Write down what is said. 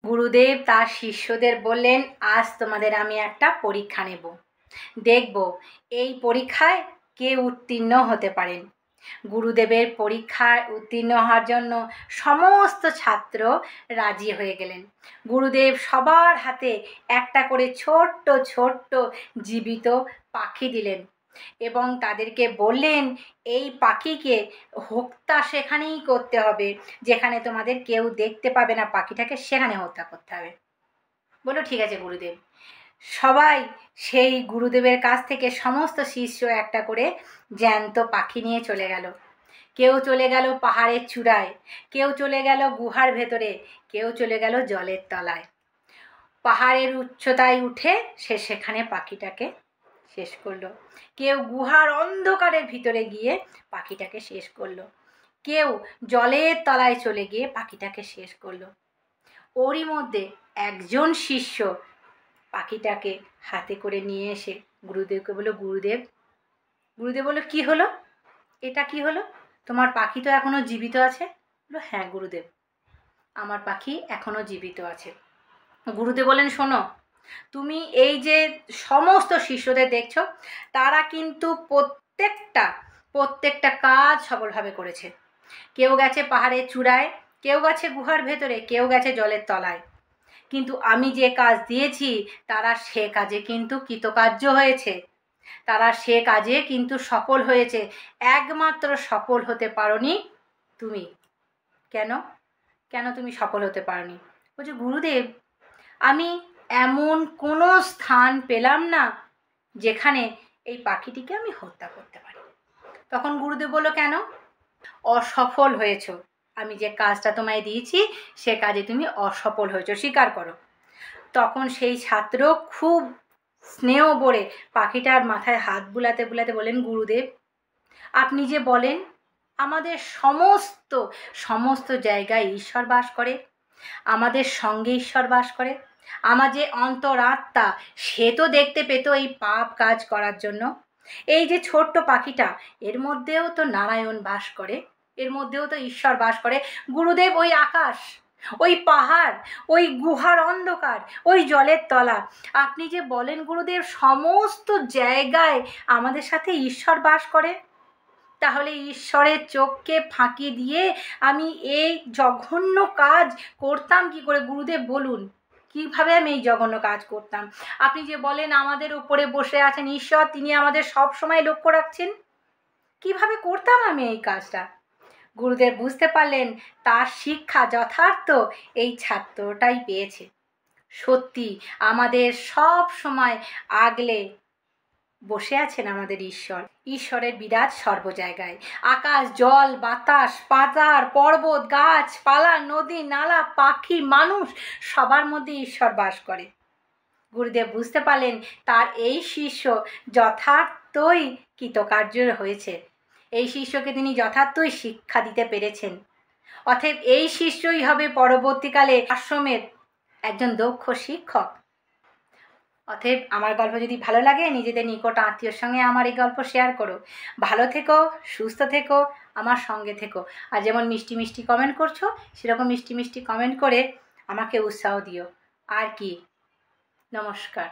গুরুদেব তার শিষ্যদের বললেন, আজ তোমাদের আমি একটা পরীক্ষা নেব, দেখব এই পরীক্ষায় কে উত্তীর্ণ হতে পারেন। গুরুদেবের পরীক্ষায় উত্তীর্ণ হওয়ার জন্য সমস্ত ছাত্র রাজি হয়ে গেলেন। গুরুদেব সবার হাতে একটা করে ছোট্ট ছোট্ট জীবিত পাখি দিলেন এবং তাদেরকে বললেন, এই পাখিকে হত্যা সেখানেই করতে হবে যেখানে তোমাদের কেউ দেখতে পাবে না, পাখিটাকে সেখানে হত্যা করতে হবে। বললো ঠিক আছে গুরুদেব। সবাই সেই গুরুদেবের কাছ থেকে সমস্ত শিষ্য একটা করে জ্যান্ত পাখি নিয়ে চলে গেল। কেউ চলে গেল পাহাড়ের চূড়ায়, কেউ চলে গেল গুহার ভেতরে, কেউ চলে গেল জলের তলায়। পাহাড়ের উচ্চতায় উঠে সে সেখানে পাখিটাকে শেষ করলো। কেউ গুহার অন্ধকারের ভিতরে গিয়ে পাখিটাকে শেষ করলো, কেউ জলের তলায় চলে গিয়ে পাখিটাকে শেষ করলো। ওরই মধ্যে একজন শিষ্য পাখিটাকে হাতে করে নিয়ে এসে গুরুদেবকে বলল, গুরুদেব। গুরুদেব বলল, কি হলো, এটা কি হলো? তোমার পাখি তো এখনো জীবিত আছে। বললো, হ্যাঁ গুরুদেব, আমার পাখি এখনো জীবিত আছে। গুরুদেব বলেন, শোনো, তুমি এই যে সমস্ত শিষ্যদের দেখছো, তারা কিন্তু প্রত্যেকটা কাজ সফলভাবে করেছে। কেউ গেছে পাহাড়ের চূড়ায়, কেউ গেছে গুহার ভেতরে, কেউ গেছে জলের তলায়, কিন্তু আমি যে কাজ দিয়েছি তারা সে কাজে কিন্তু কৃতকার্য হয়েছে, তারা সে কাজে কিন্তু সফল হয়েছে। একমাত্র সফল হতে পারোনি তুমি। কেন কেন তুমি সফল হতে পারোনি? বলছে, গুরুদেব, আমি এমন কোনো স্থান পেলাম না যেখানে এই পাখিটিকে আমি হত্যা করতে পারি। তখন গুরুদেব বলল, কেন? অসফল হয়েছো, আমি যে কাজটা তোমায় দিয়েছি সে কাজে তুমি অসফল হয়েছো, স্বীকার করো। তখন সেই ছাত্র খুব স্নেহ ভরে পাখিটার মাথায় হাত বুলাতে বুলাতে বলেন, গুরুদেব, আপনি যে বলেন আমাদের সমস্ত জায়গায় ঈশ্বর বাস করে, আমাদের সঙ্গে ঈশ্বর বাস করে, আমার যে অন্তরাত্মা সে তো দেখতে পেত এই পাপ কাজ করার জন্য। এই যে ছোট্ট পাখিটা, এর মধ্যেও তো নারায়ণ বাস করে, এর মধ্যেও তো ঈশ্বর বাস করে। গুরুদেব, ওই আকাশ, ওই পাহাড়, ওই গুহার অন্ধকার, ওই জলের তলা, আপনি যে বলেন গুরুদেব সমস্ত জায়গায় আমাদের সাথে ঈশ্বর বাস করে, তাহলে ঈশ্বরের চোখকে ফাঁকি দিয়ে আমি এই জঘন্য কাজ করতাম কি করে? গুরুদেব বলুন, কিভাবে আমি এই জঘন্য কাজ করতাম? আপনি যে বলেন আমাদের উপরে বসে আছেন ঈশ্বর, তিনি আমাদের সব সময় লক্ষ্য রাখছেন, কিভাবে করতাম আমি এই কাজটা? গুরুদেব বুঝতে পারলেন তার শিক্ষা যথার্থ এই ছাত্রটাই পেয়েছে। সত্যি আমাদের সব সময় আগলে বসে আছেন আমাদের ঈশ্বর। ঈশ্বরের বিরাজ সর্ব জায়গায়, আকাশ, জল, বাতাস, পাতার, পর্বত, গাছপালা, নদী, নালা, পাখি, মানুষ, সবার মধ্যে ঈশ্বর বাস করে। গুরুদেব বুঝতে পারলেন তার এই শিষ্য যথার্থই কৃতকার্য হয়েছে, এই শিষ্যকে তিনি যথার্থই শিক্ষা দিতে পেরেছেন। অতএব এই শিষ্যই হবে পরবর্তীকালে আশ্রমের একজন দক্ষ শিক্ষক। অতএব আমার গল্প যদি ভালো লাগে, নিজেদের নিকট আত্মীয়র সঙ্গে আমার এই গল্প শেয়ার করো। ভালো থেকো, সুস্থ থেকো, আমার সঙ্গে থেকো। আর যেমন মিষ্টি মিষ্টি কমেন্ট করছো, সেরকম মিষ্টি মিষ্টি কমেন্ট করে আমাকে উৎসাহ দিও। আর কি, নমস্কার।